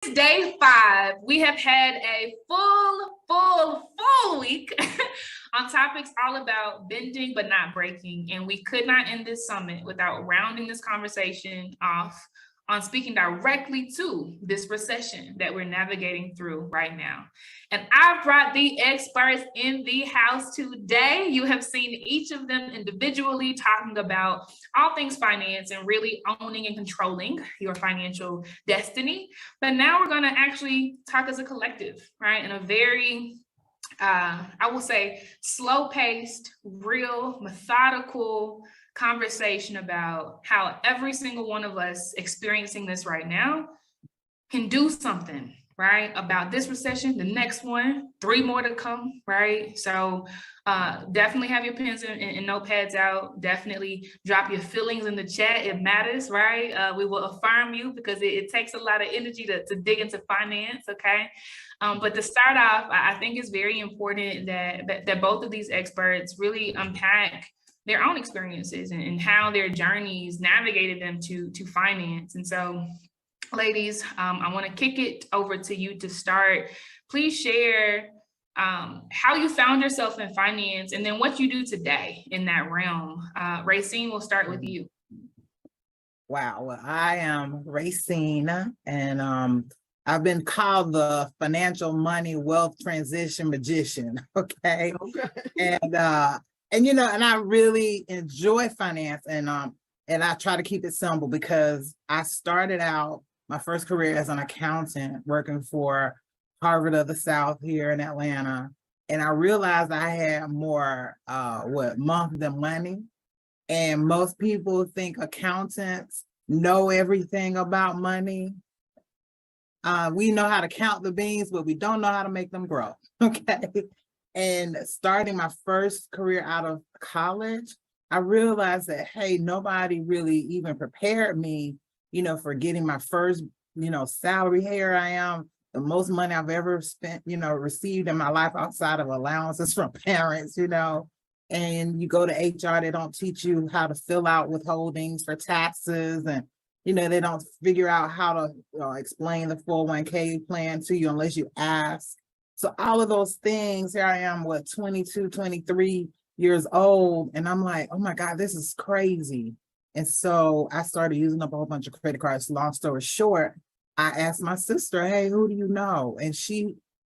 Day 5. We have had a full week on topics all about bending but not breaking. And we could not end this summit without rounding this conversation off on speaking directly to this recession that we're navigating through right now. And I've brought the experts in the house today. You have seen each of them individually talking about all things finance and really owning and controlling your financial destiny. But now we're going to actually talk as a collective, right? In a very I will say slow-paced, real, methodical conversation about how every single one of us experiencing this right now can do something, right? About this recession, the next one, 3 more to come, right? So definitely have your pens and notepads out. Definitely drop your feelings in the chat. It matters, right? We will affirm you because it takes a lot of energy to dig into finance, okay? But to start off, I think it's very important that both of these experts really unpack their own experiences and how their journeys navigated them to finance. And so, ladies, I want to kick it over to you to start. Please share how you found yourself in finance and then what you do today in that realm. Racine, we'll start with you. Wow, well, I am Racine, and I've been called the financial money wealth transition magician. Okay. And you know, and I really enjoy finance, and I try to keep it simple because I started out my first career as an accountant working for Harvard of the South here in Atlanta. And I realized I had more month than money. And most people think accountants know everything about money. We know how to count the beans, but we don't know how to make them grow. Okay. And starting my first career out of college, I realized that, hey, nobody really even prepared me, you know, for getting my first, you know, salary. Here I am, the most money I've ever spent, you know, received in my life outside of allowances from parents, you know. And you go to HR, they don't teach you how to fill out withholdings for taxes, and you know, they don't figure out how to explain the 401k plan to you unless you ask. So all of those things, here I am, 22, 23 years old. And I'm like, oh my God, this is crazy. And so I started using up a whole bunch of credit cards. Long story short, I asked my sister, hey, who do you know? And she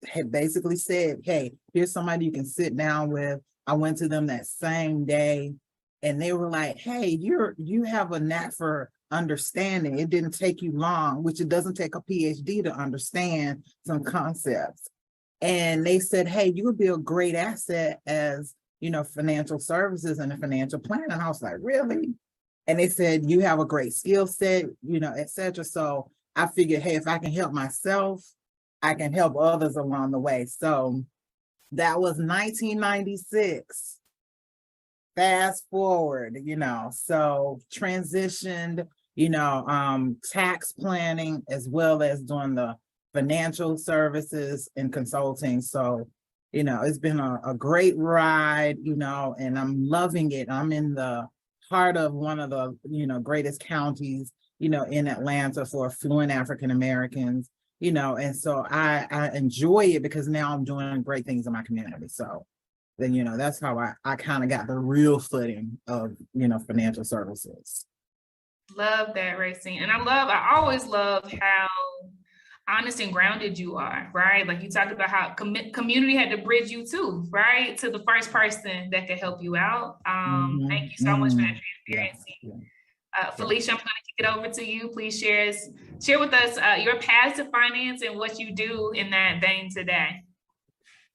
had basically said, hey, here's somebody you can sit down with. I went to them that same day and they were like, hey, you have a knack for understanding. It didn't take you long, which it doesn't take a PhD to understand some concepts. And they said, hey, you would be a great asset as, you know, financial services and a financial plan. And I was like, really? And they said, you have a great skill set, you know, et cetera. So I figured, hey, if I can help myself, I can help others along the way. So that was 1996. Fast forward, you know, so transitioned, you know, tax planning as well as doing the financial services and consulting. So, you know, it's been a great ride, you know, and I'm loving it. I'm in the heart of one of the, you know, greatest counties, you know, in Atlanta for affluent African Americans, you know, and so I enjoy it because now I'm doing great things in my community. So then, you know, that's how I kind of got the real footing of, you know, financial services. Love that, Racine. And I always love how honest and grounded you are, right? Like you talked about how community had to bridge you too, right? To the first person that could help you out. Thank you so much for that transparency. Yeah. Felicia, I'm going to kick it over to you. Please share with us your path to finance and what you do in that vein today.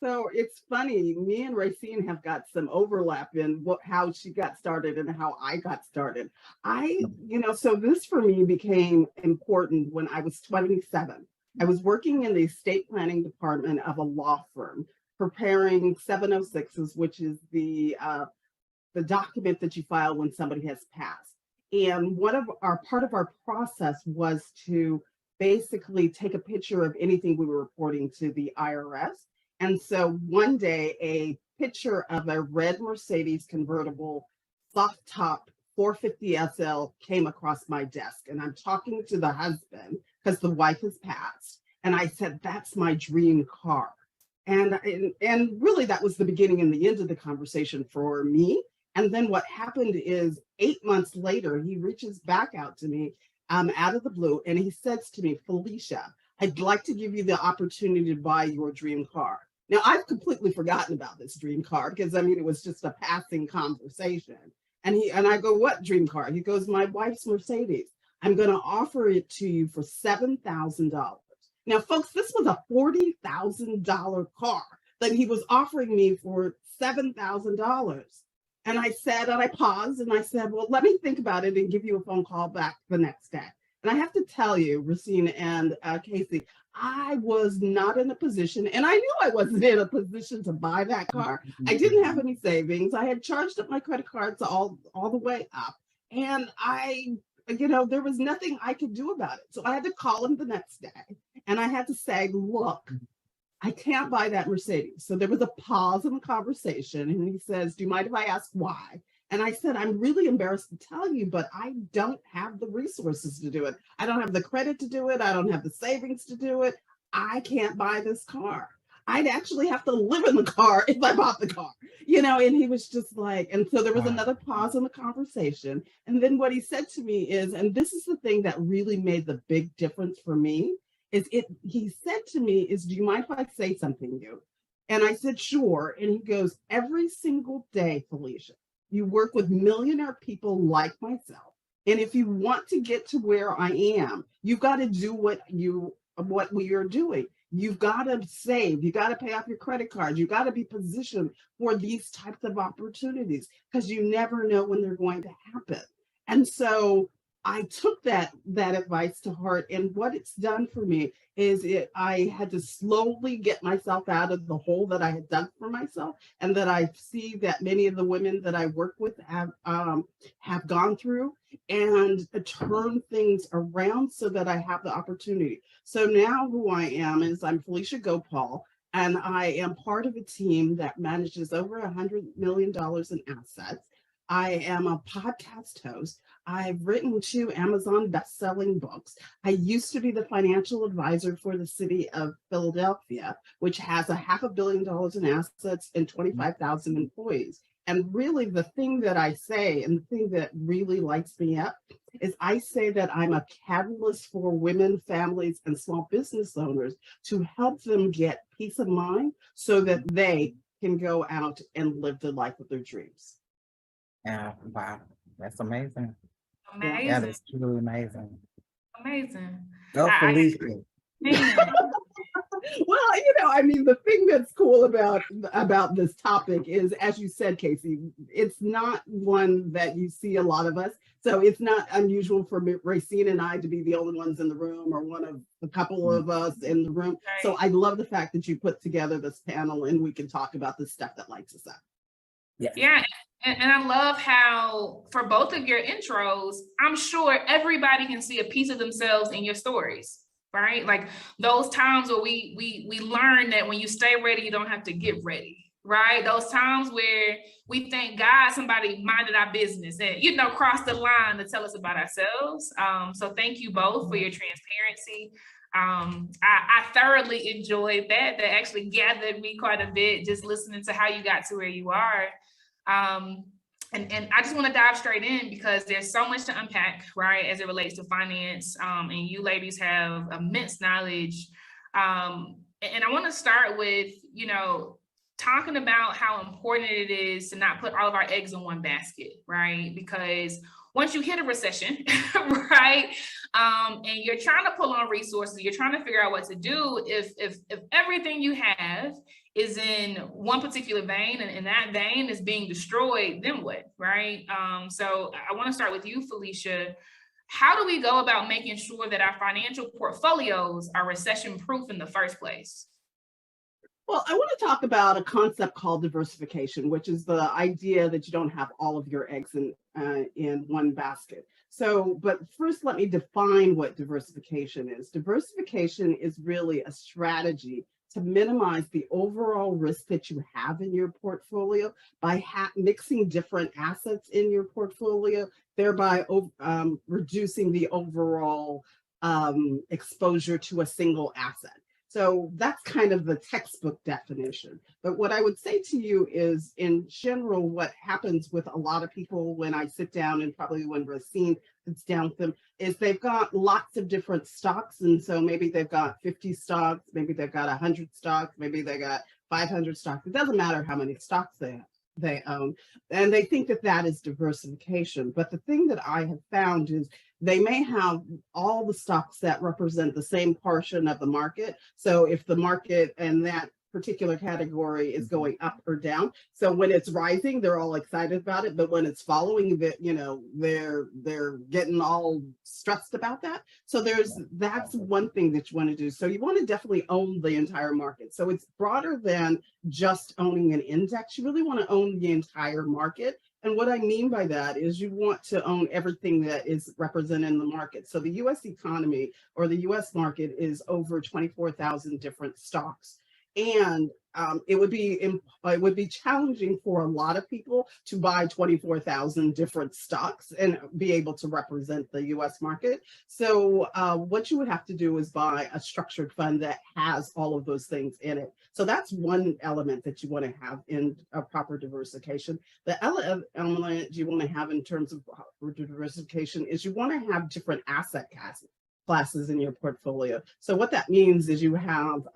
So it's funny, me and Racine have got some overlap in how she got started and how I got started. So this for me became important when I was 27. I was working in the estate planning department of a law firm, preparing 706s, which is the document that you file when somebody has passed. And part of our process was to basically take a picture of anything we were reporting to the IRS. And so one day, a picture of a red Mercedes convertible soft top 450 SL came across my desk. And I'm talking to the husband because the wife has passed. And I said, that's my dream car. And really that was the beginning and the end of the conversation for me. And then what happened is 8 months later, he reaches back out to me out of the blue, and he says to me, Felicia, I'd like to give you the opportunity to buy your dream car. Now, I've completely forgotten about this dream car because, I mean, it was just a passing conversation. And I go, what dream car? He goes, my wife's Mercedes. I'm going to offer it to you for $7,000. Now, folks, this was a $40,000 car that he was offering me for $7,000. And I said, and I paused and I said, well, let me think about it and give you a phone call back the next day. And I have to tell you, Racine and Casey, I was not in a position, and I knew I wasn't in a position to buy that car. I didn't have any savings. I had charged up my credit cards all the way up. And there was nothing I could do about it. So I had to call him the next day and I had to say, look, I can't buy that Mercedes. So there was a pause in the conversation and he says, do you mind if I ask why? And I said, I'm really embarrassed to tell you, but I don't have the resources to do it. I don't have the credit to do it. I don't have the savings to do it. I can't buy this car. I'd actually have to live in the car if I bought the car, and he was just like, and so there was another pause in the conversation. And then what he said to me is, and this is the thing that really made the big difference for me, he said to me is, do you mind if I say something to you? And I said, sure. And he goes, every single day, Felicia, you work with millionaire people like myself. And if you want to get to where I am, you've got to do what we are doing. You've got to save. You got to pay off your credit cards. You got to be positioned for these types of opportunities because you never know when they're going to happen. And so I took that advice to heart. And what it's done for me is I had to slowly get myself out of the hole that I had dug for myself, and that I see that many of the women that I work with have gone through, and turn things around so that I have the opportunity. So now who I am is I'm Felicia Gopal, and I am part of a team that manages over $100 million in assets. I am a podcast host. I've written 2 Amazon best-selling books. I used to be the financial advisor for the city of Philadelphia, which has $500 million in assets and 25,000 employees. And really the thing that I say, and the thing that really lights me up, is I say that I'm a catalyst for women, families, and small business owners to help them get peace of mind so that they can go out and live the life of their dreams. Yeah, wow, that's amazing. Amazing. That is truly amazing. Amazing. Go, Felicia. Well, the thing that's cool about this topic is, as you said, Casey, it's not one that you see a lot of us. So it's not unusual for Racine and I to be the only ones in the room, or one of a couple of us in the room. Right. So I love the fact that you put together this panel and we can talk about the stuff that lights us up. Yes. Yeah. And I love how for both of your intros, I'm sure everybody can see a piece of themselves in your stories, right? Like those times where we learn that when you stay ready, you don't have to get ready, right? Those times where we thank God somebody minded our business and, crossed the line to tell us about ourselves. So thank you both for your transparency. I thoroughly enjoyed that. That actually gathered me quite a bit, just listening to how you got to where you are. And I just want to dive straight in because there's so much to unpack, right, as it relates to finance. And you ladies have immense knowledge. And I want to start with, talking about how important it is to not put all of our eggs in one basket, right? Because once you hit a recession, right, and you're trying to pull on resources, you're trying to figure out what to do. If everything you have is in one particular vein and that vein is being destroyed, then what, right? So I want to start with you, Felicia. How do we go about making sure that our financial portfolios are recession-proof in the first place? Well, I want to talk about a concept called diversification, which is the idea that you don't have all of your eggs in one basket. So, but first, let me define what diversification is. Diversification is really a strategy to minimize the overall risk that you have in your portfolio by mixing different assets in your portfolio, thereby reducing the overall exposure to a single asset. So that's kind of the textbook definition. But what I would say to you is, in general, what happens with a lot of people when I sit down, and probably when Racine sits down with them, is they've got lots of different stocks. And so maybe they've got 50 stocks, maybe they've got 100 stocks, maybe they got 500 stocks. It doesn't matter how many stocks they own, and they think that that is diversification. But the thing that I have found is they may have all the stocks that represent the same portion of the market. So if the market and that particular category is going up or down, so when it's rising, they're all excited about it. But when it's following, that, you know, they're getting all stressed about that. So that's one thing that you want to do. So you want to definitely own the entire market. So it's broader than just owning an index. You really want to own the entire market. And what I mean by that is you want to own everything that is represented in the market. So the US economy, or the US market, is over 24,000 different stocks. And it would be challenging for a lot of people to buy 24,000 different stocks and be able to represent the US market. So what you would have to do is buy a structured fund that has all of those things in it. So that's one element that you want to have in a proper diversification. The other element you want to have in terms of diversification is you want to have different asset classes in your portfolio. So what that means is you have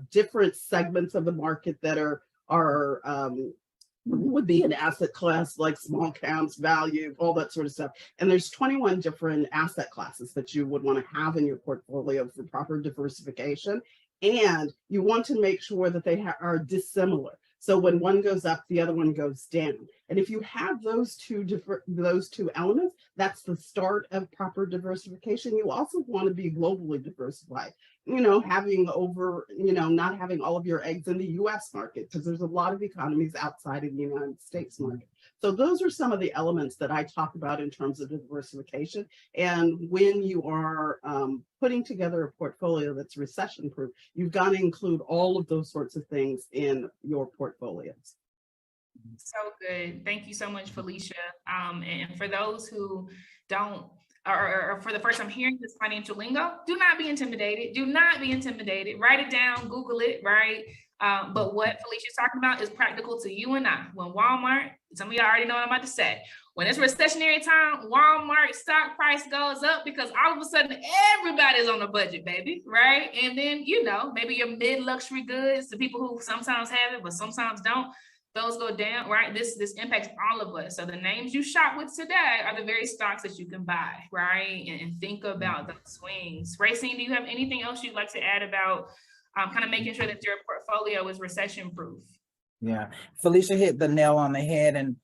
different segments of the market that would be an asset class, like small caps, value, all that sort of stuff. And there's 21 different asset classes that you would want to have in your portfolio for proper diversification. And you want to make sure that they are dissimilar. So when one goes up, the other one goes down. And if you have those two elements, that's the start of proper diversification. You also want to be globally diversified, not having all of your eggs in the US market, because there's a lot of economies outside of the United States market. So those are some of the elements that I talk about in terms of diversification. And when you are putting together a portfolio that's recession proof, you've got to include all of those sorts of things in your portfolios. So good. Thank you so much, Felicia. And for those who don't, or for the first time hearing this financial lingo, do not be intimidated. Do not be intimidated. Write it down, Google it, right? But what Felicia's talking about is practical to you and I. When Walmart, some of y'all already know what I'm about to say, when it's recessionary time, Walmart stock price goes up because all of a sudden everybody's on a budget, baby, right? And then, maybe your mid-luxury goods, the people who sometimes have it, but sometimes don't, those go down, right? This impacts all of us. So the names you shop with today are the very stocks that you can buy, right? And think about those swings. Racine, do you have anything else you'd like to add about kind of making sure that your portfolio is recession proof? Yeah, Felicia hit the nail on the head. And,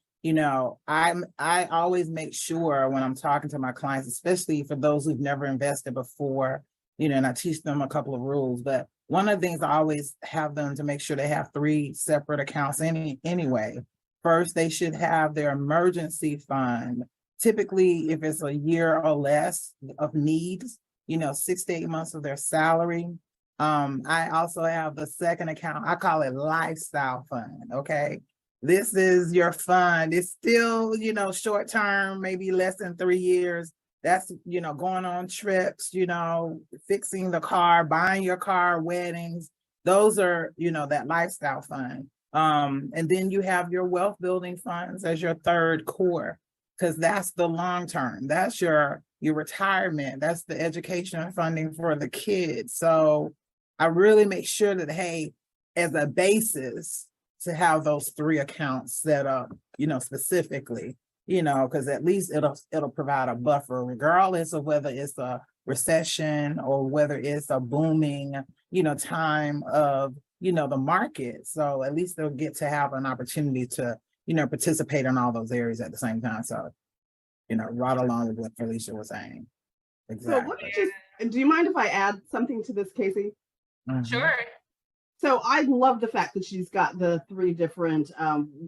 I always make sure when I'm talking to my clients, especially for those who've never invested before, and I teach them a couple of rules, but one of the things I always have them to make sure they have 3 separate accounts anyway. First, they should have their emergency fund. Typically, if it's a year or less of needs, 6 to 8 months of their salary. I also have the second account. I call it lifestyle fund. Okay. This is your fund. It's still, short term, maybe less than 3 years. That's, going on trips, fixing the car, buying your car, weddings. Those are, that lifestyle fund. And then you have your wealth building funds as your third core, because that's the long term. That's your retirement. That's the education funding for the kids. So I really make sure that, hey, as a basis to have those 3 accounts set up, specifically. Because at least it'll provide a buffer, regardless of whether it's a recession or whether it's a booming, time of, the market. So at least they'll get to have an opportunity to, participate in all those areas at the same time. So, right along with what Felicia was saying. Exactly. So do you mind if I add something to this, Casey? Sure. So I love the fact that she's got the three different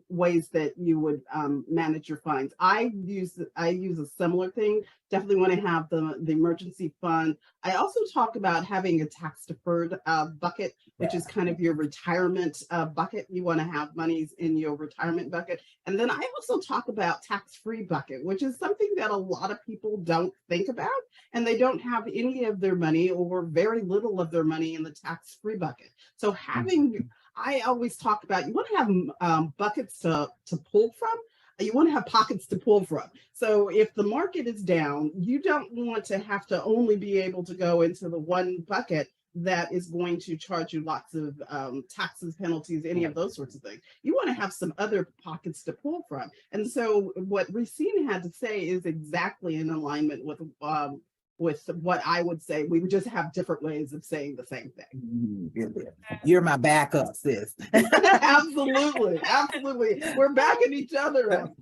ways that you would manage your funds. I use a similar thing. Definitely want to have the emergency fund. I also talk about having a tax deferred bucket, which is kind of your retirement bucket. You want to have monies in your retirement bucket. And then I also talk about tax-free bucket, which is something that a lot of people don't think about, and they don't have any of their money or very little of their money in the tax-free bucket. So having, I always talk about, you want to have buckets to pull from. You want to have pockets to pull from. So if the market is down, you don't want to have to only be able to go into the one bucket that is going to charge you lots of taxes, penalties, any of those sorts of things. You want to have some other pockets to pull from. And so what Racine had to say is exactly in alignment with what I would say. We would just have different ways of saying the same thing. You're my backup, sis. Absolutely. Absolutely. We're backing each other up.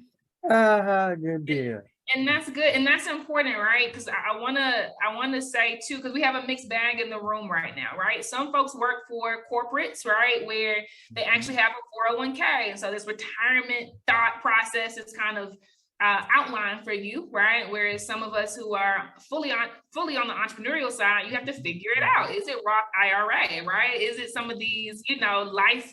Good deal. And that's good. And that's important, right? Because I wanna say too, because we have a mixed bag in the room right now, right? Some folks work for corporates, right? Where they actually have a 401k. And so this retirement thought process is kind of outline for you, right? Whereas some of us who are fully on the entrepreneurial side, you have to figure it out. Is it Roth IRA, right? Is it some of these,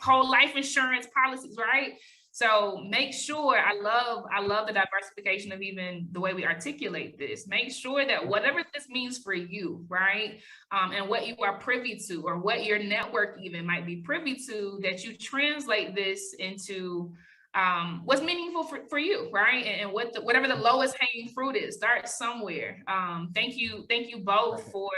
whole life insurance policies, right? So make sure, I love the diversification of even the way we articulate this. Make sure that whatever this means for you, right? And what you are privy to, or what your network even might be privy to, that you translate this into what's meaningful for you, right? And whatever the lowest hanging fruit is, start somewhere. Thank you both for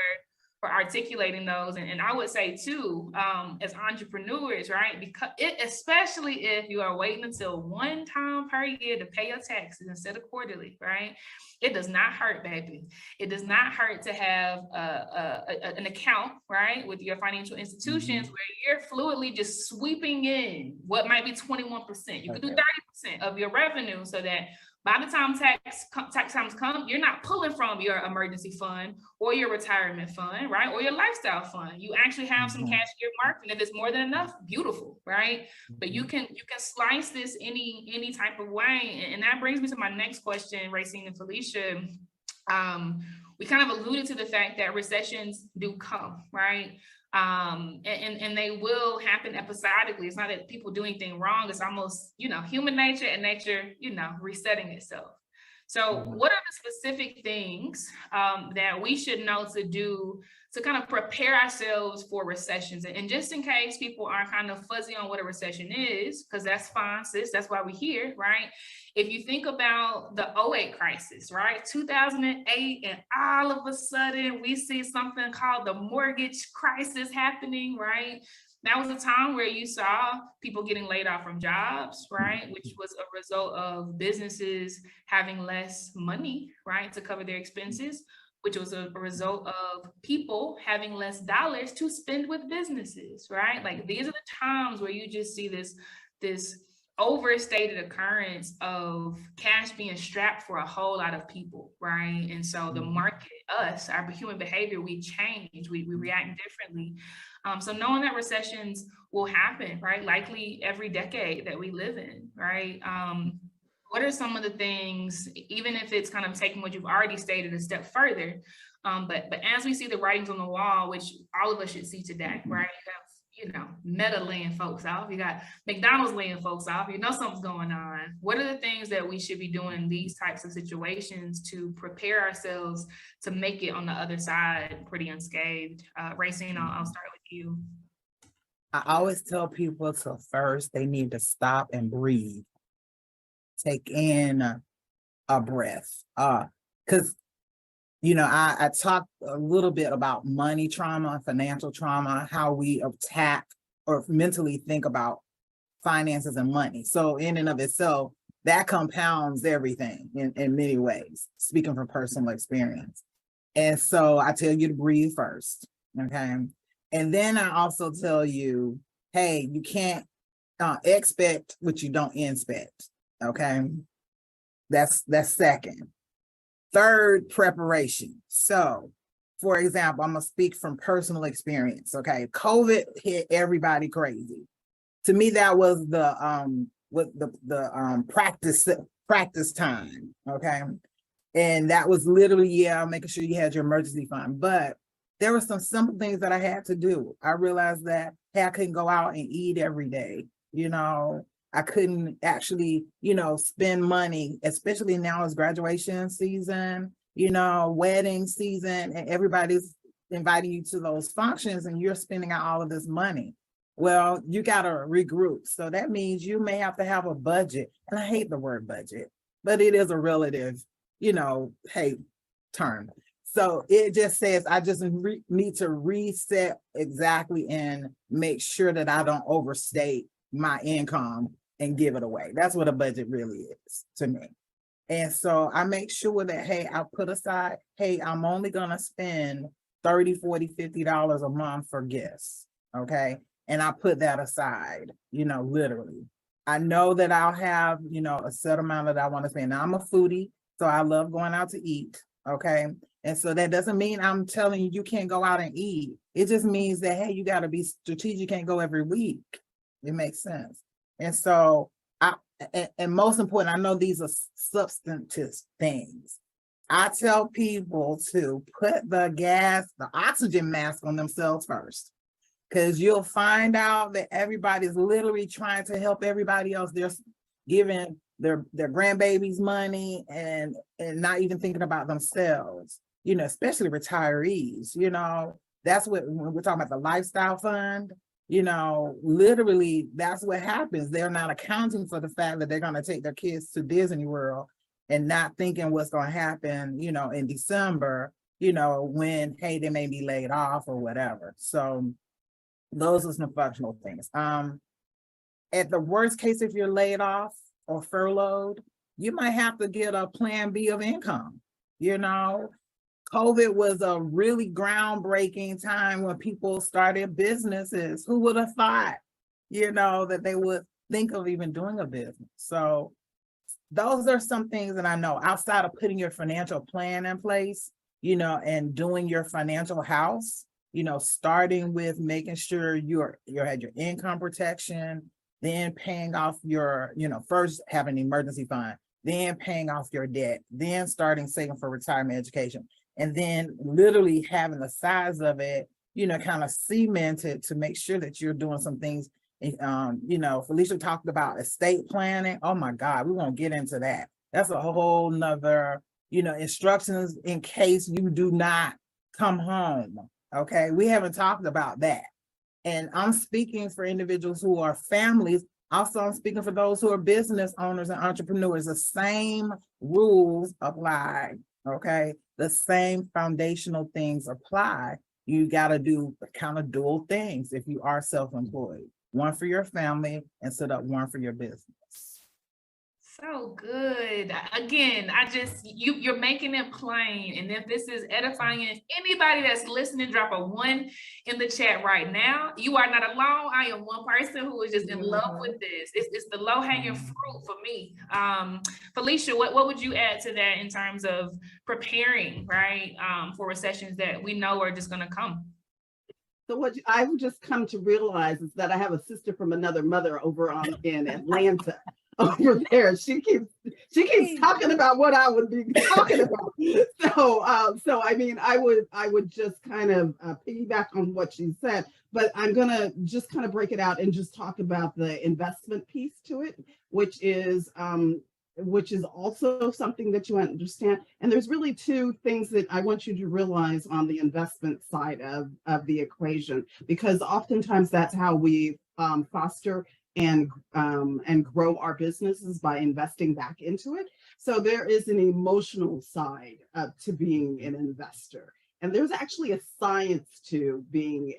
articulating those. And I would say too, as entrepreneurs, right? Because especially if you are waiting until one time per year to pay your taxes instead of quarterly, right? It does not hurt, baby. It does not hurt to have an account, right, with your financial institutions where you're fluidly just sweeping in what might be 21%. You could do 30% of your revenue, so that by the time tax times come, you're not pulling from your emergency fund or your retirement fund, right? Or your lifestyle fund. You actually have some cash earmarked, and if it's more than enough, beautiful, right? But you can slice this any type of way. And that brings me to my next question, Racine and Felicia. We kind of alluded to the fact that recessions do come, right? And they will happen episodically. It's not that people do anything wrong. It's almost, human nature and nature, resetting itself. So what are the specific things that we should know to do to kind of prepare ourselves for recessions? And just in case people are kind of fuzzy on what a recession is, because that's fine, sis, that's why we're here, right? If you think about the 2008 crisis, right? 2008, and all of a sudden we see something called the mortgage crisis happening, right? That was a time where you saw people getting laid off from jobs, right? Which was a result of businesses having less money, right, to cover their expenses, which was a result of people having less dollars to spend with businesses, right? Like, these are the times where you just see this overstated occurrence of cash being strapped for a whole lot of people, right? And so the market, our human behavior, we change, we react differently. So knowing that recessions will happen, right? Likely every decade that we live in, right? What are some of the things, even if it's kind of taking what you've already stated a step further, but as we see the writings on the wall, which all of us should see today, right? You have, Meta laying folks off. You got McDonald's laying folks off. Something's going on. What are the things that we should be doing in these types of situations to prepare ourselves to make it on the other side pretty unscathed? Racine, I'll start with you. I always tell people first they need to stop and breathe. Take in a breath. Because I talked a little bit about money trauma, financial trauma, how we attack or mentally think about finances and money. So in and of itself, that compounds everything in many ways, speaking from personal experience. And so I tell you to breathe first, okay? And then I also tell you, hey, you can't expect what you don't inspect, okay? That's second. Third, preparation. So for example, I'm gonna speak from personal experience. Okay, COVID hit everybody crazy. To me, that was the practice time. Okay, and that was literally making sure you had your emergency fund. But there were some simple things that I had to do. I realized that, hey, I couldn't go out and eat every day. I couldn't actually, spend money, especially now it's graduation season, wedding season, and everybody's inviting you to those functions and you're spending out all of this money. Well, you got to regroup. So that means you may have to have a budget. And I hate the word budget, but it is a relative, term. So it just says I just need to reset exactly and make sure that I don't overstate my income and give it away. That's what a budget really is to me. And so I make sure that, hey, I put aside, hey, I'm only going to spend $30, $40, $50 a month for gifts. Okay. And I put that aside, literally. I know that I'll have, a set amount that I want to spend. Now, I'm a foodie, so I love going out to eat. Okay. And so that doesn't mean I'm telling you can't go out and eat. It just means that, hey, you got to be strategic. You can't go every week. It makes sense. And so and most important, I know these are substantive things. I tell people to put the oxygen mask on themselves first, because you'll find out that everybody's literally trying to help everybody else. They're giving their grandbabies money and not even thinking about themselves, especially retirees, that's what, when we're talking about the lifestyle fund, literally that's what happens. They're not accounting for the fact that they're going to take their kids to Disney World and not thinking what's going to happen, in December, when, hey, they may be laid off or whatever. So those are some functional things. At the worst case, if you're laid off or furloughed, you might have to get a plan B of income. COVID was a really groundbreaking time when people started businesses. Who would have thought, that they would think of even doing a business? So those are some things that I know outside of putting your financial plan in place, and doing your financial house, starting with making sure you had your income protection, then paying off your, first have an emergency fund, then paying off your debt, then starting saving for retirement education, and then literally having the size of it, kind of cemented to make sure that you're doing some things. Felicia talked about estate planning. Oh my God, we won't get into that. That's a whole nother, instructions in case you do not come home. Okay, we haven't talked about that. And I'm speaking for individuals who are families. Also, I'm speaking for those who are business owners and entrepreneurs. The same rules apply, okay? The same foundational things apply. You got to do kind of dual things if you are self-employed. One for your family and set up one for your business. So good. Again, you're making it plain. And if this is edifying, if anybody that's listening, drop a 1 in the chat right now. You are not alone. I am one person who is just in love with this. It's the low-hanging fruit for me. Felicia, what would you add to that in terms of preparing, right, for recessions that we know are just going to come? So what I've just come to realize is that I have a sister from another mother over in Atlanta. Over there, she keeps talking about what I would be talking about. So I mean, I would just kind of piggyback on what she said, but I'm gonna just kind of break it out and just talk about the investment piece to it, which is also something that you understand. And there's really 2 things that I want you to realize on the investment side of the equation, because oftentimes that's how we foster and grow our businesses, by investing back into it. So there is an emotional side to being an investor. And there's actually a science to being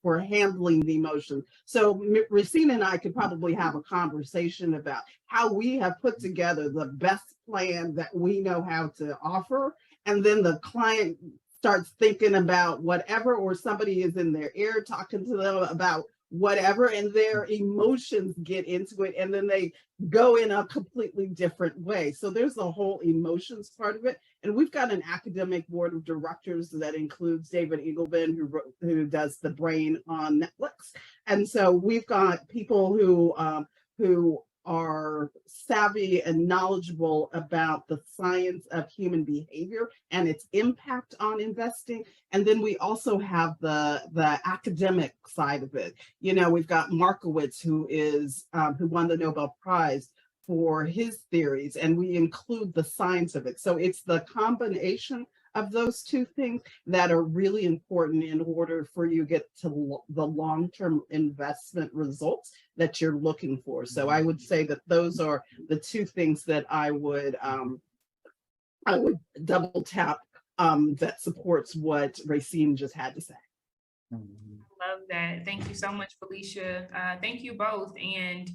for handling the emotions. So Racina and I could probably have a conversation about how we have put together the best plan that we know how to offer. And then the client starts thinking about whatever, or somebody is in their ear talking to them about whatever, and their emotions get into it, and then they go in a completely different way. So there's the whole emotions part of it. And we've got an academic board of directors that includes David Eagleman, who does The Brain on Netflix. And so we've got people who are savvy and knowledgeable about the science of human behavior and its impact on investing. And then we also have the academic side of it. You know, we've got Markowitz, who won the Nobel Prize for his theories, and we include the science of it. So it's the combination of those two things that are really important in order for you to get to the long-term investment results that you're looking for. So I would say that those are the two things that I would double tap that supports what Racine just had to say. Love that. Thank you so much, Felicia. Thank you both. And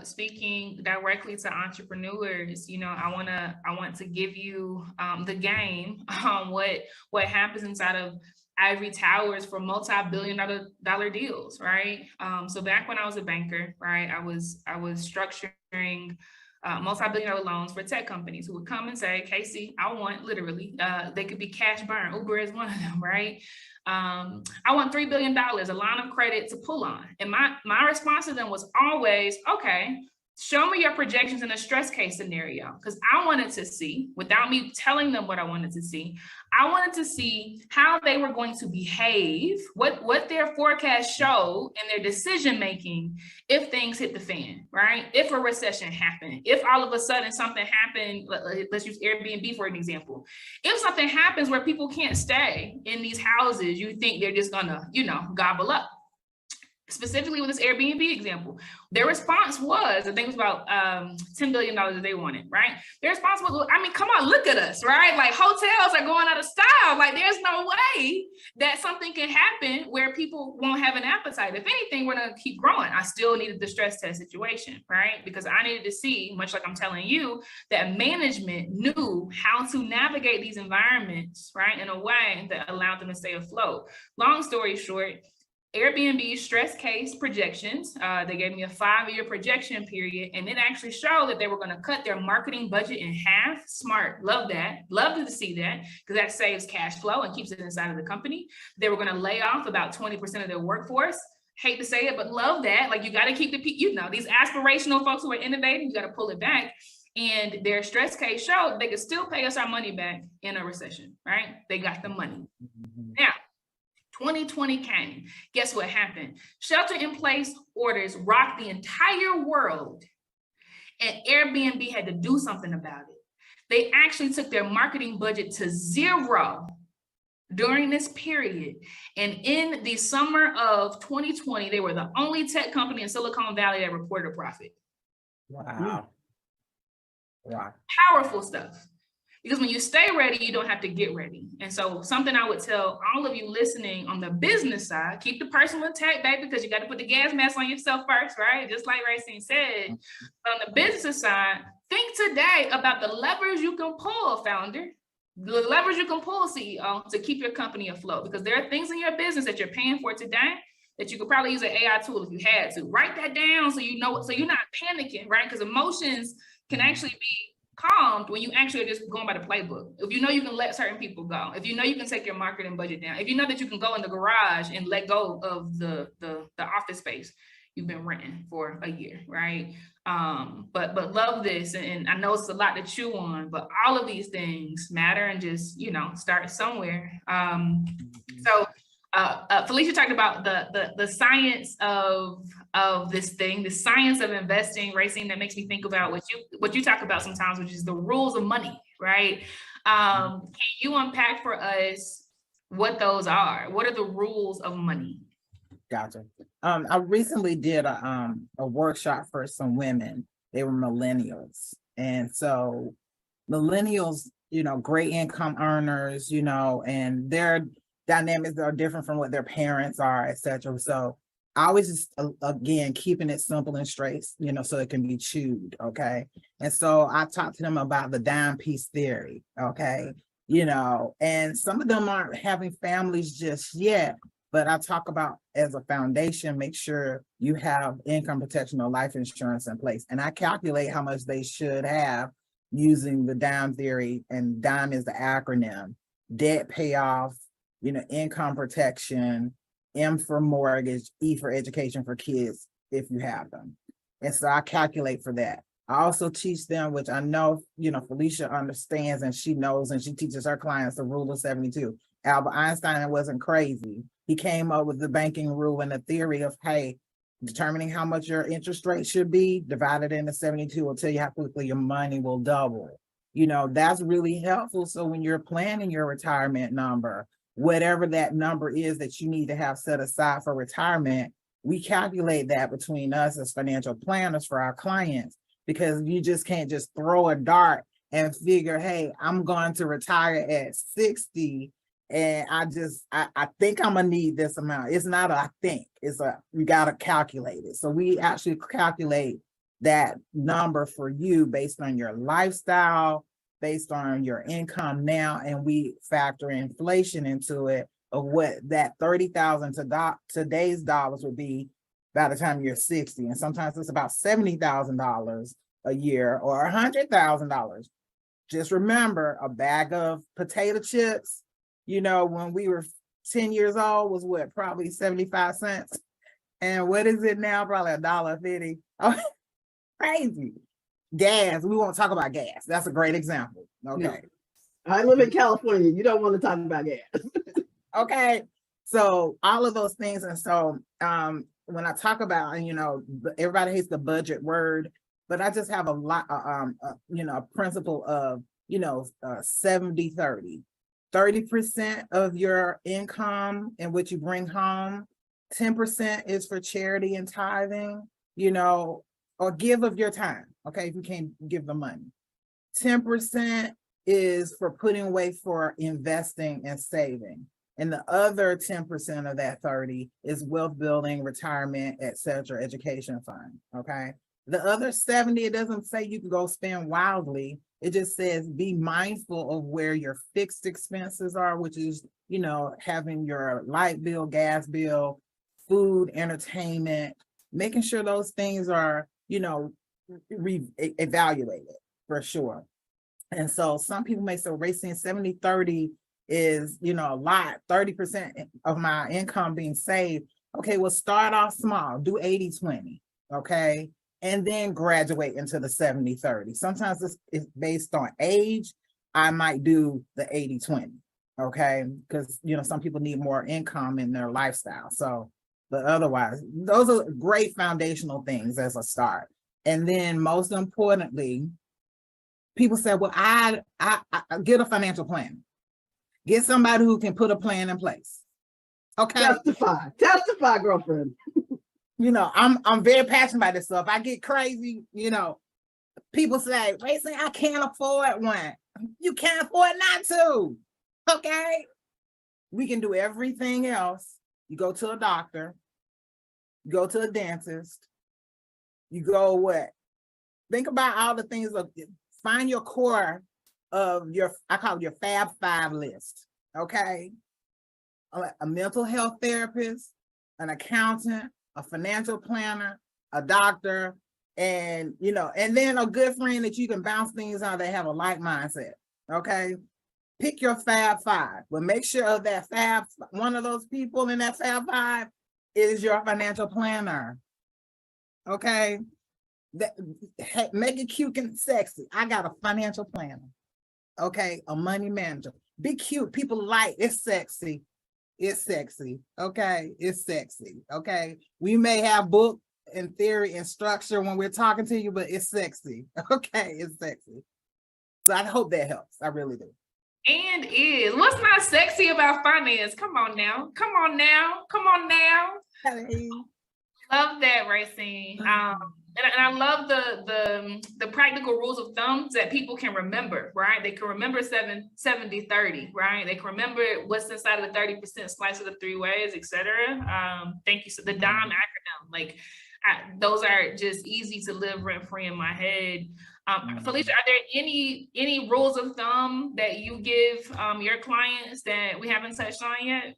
speaking directly to entrepreneurs, you know, I want to give you the game on what happens inside of ivory towers for multi-billion-dollar deals, right? So back when I was a banker, right, I was structuring multi-billion-dollar loans for tech companies who would come and say, Casey, I want literally, they could be cash burn. Uber is one of them, right? I want $3 billion, a line of credit to pull on. And my response to them was always, okay, show me your projections in a stress case scenario. Because I wanted to see, without me telling them what I wanted to see, I wanted to see how they were going to behave, what their forecast showed in their decision-making if things hit the fan, right? If a recession happened, if all of a sudden something happened, let's use Airbnb for an example. If something happens where people can't stay in these houses, you think they're just gonna, you know, gobble up. Specifically with this Airbnb example, their response was, I think it was about $10 billion that they wanted, right? Their response was, I mean, come on, look at us, right? Like hotels are going out of style. Like there's no way that something can happen where people won't have an appetite. If anything, we're gonna keep growing. I still needed the stress test situation, right? Because I needed to see, much like I'm telling you, that management knew how to navigate these environments, right? In a way that allowed them to stay afloat. Long story short, Airbnb stress case projections, they gave me a 5-year projection period, and it actually showed that they were going to cut their marketing budget in half. Smart, love that, love to see that, because that saves cash flow and keeps it inside of the company. They were going to lay off about 20% of their workforce. Hate to say it, but love that. Like you got to keep the, you know, these aspirational folks who are innovating, you got to pull it back. And their stress case showed they could still pay us our money back in a recession, right? They got the money. Now, 2020 came. Guess what happened? Shelter-in-place orders rocked the entire world, and Airbnb had to do something about it. They actually took their marketing budget to zero during this period. And in the summer of 2020, they were the only tech company in Silicon Valley that reported a profit. Wow. Wow. Powerful stuff. Because when you stay ready, you don't have to get ready. And so something I would tell all of you listening on the business side, keep the personal intact, baby, because you got to put the gas mask on yourself first, right? Just like Racine said. But on the business side, think today about the levers you can pull, founder, the levers you can pull, CEO, to keep your company afloat. Because there are things in your business that you're paying for today that you could probably use an AI tool if you had to. Write that down so you know, so you're not panicking, right? Because emotions can actually be calmed when you actually are just going by the playbook. If you know you can let certain people go, if you know you can take your marketing budget down, if you know that you can go in the garage and let go of the office space you've been renting for a year, right? But love this, and I know it's a lot to chew on, but all of these things matter, and just, you know, start somewhere. So Felicia talked about the science of this thing, the science of investing. Racine, that makes me think about what you talk about sometimes, which is the rules of money, right? Can you unpack for us what those are? What are the rules of money? Gotcha. I recently did a workshop for some women. They were millennials, and so millennials, you know, great income earners, you know, and their dynamics are different from what their parents are, etc. So I always just, again, keeping it simple and straight, you know, so it can be chewed, okay? And so I talked to them about the dime piece theory, okay? You know, and some of them aren't having families just yet, but I talk about, as a foundation, make sure you have income protection or life insurance in place. And I calculate how much they should have using the DIME theory, and DIME is the acronym: debt payoff, income protection, M for mortgage, E for education for kids, if you have them. And so I calculate for that. I also teach them, which I know, Felicia understands and she knows, and she teaches her clients the rule of 72. Albert Einstein wasn't crazy. He came up with the banking rule and the theory of, hey, determining how much your interest rate should be divided into 72 will tell you how quickly your money will double. That's really helpful. So when you're planning your retirement number, whatever that number is that you need to have set aside for retirement, we calculate that between us as financial planners for our clients, because you just can't just throw a dart and figure, hey, I'm going to retire at 60 and I think I'm gonna need this amount. It's not I think, we gotta calculate it. So we actually calculate that number for you based on your lifestyle, based on your income now, and we factor inflation into it of what that 30,000 to today's dollars would be by the time you're 60. And sometimes it's about $70,000 a year or $100,000. Just remember, a bag of potato chips, when we were 10 years old was what, probably 75 cents. And what is it now? Probably $1.50. Oh, crazy. Gas, we won't talk about gas. That's a great example. Okay. No. I live in California. You don't want to talk about gas. Okay. So all of those things. And so when I talk about, everybody hates the budget word, but I just have a lot, a principle of, 70-30. 30% of your income and what you bring home, 10% is for charity and tithing, or give of your time. Okay, if you can't give the money. 10% is for putting away for investing and saving. And the other 10% of that 30 is wealth building, retirement, etc., education fund. Okay. The other 70, it doesn't say you can go spend wildly. It just says be mindful of where your fixed expenses are, which is, having your light bill, gas bill, food, entertainment, making sure those things are, evaluated for sure. And so some people may say racing 70-30 is, a lot, 30% of my income being saved. Okay, well, start off small, do 80-20, okay? And then graduate into the 70-30. Sometimes it's based on age. I might do the 80-20, okay? Because, some people need more income in their lifestyle. So, but otherwise, those are great foundational things as a start. And then most importantly, people say, well, I get a financial plan. Get somebody who can put a plan in place. Okay. Testify, girlfriend. I'm very passionate about this stuff. I get crazy, people say, Racing, I can't afford one. You can't afford not to. Okay. We can do everything else. You go to a doctor, you go to a dentist, you go what? Think about all the things find your core of I call it your Fab Five list, okay? A mental health therapist, an accountant, a financial planner, a doctor, and, and then a good friend that you can bounce things on that have a like mindset, okay? Pick your Fab Five, but make sure that one of those people in that Fab Five is your financial planner, okay? Make it cute and sexy. I got a financial planner. Okay, a money manager. Be cute. People like it's sexy. It's sexy. Okay, it's sexy. Okay, we may have book and theory and structure when we're talking to you, but it's sexy. Okay, it's sexy. So I hope that helps. I really do. And what's not sexy about finance? Come on now. Hey. Love that, Racine. And I love the practical rules of thumbs that people can remember, right? They can remember 70-30, right? They can remember what's inside of the 30%, slice of the three ways, etc. Thank you. So the DIME acronym, those are just easy to live rent free in my head. Felicia, are there any rules of thumb that you give your clients that we haven't touched on yet?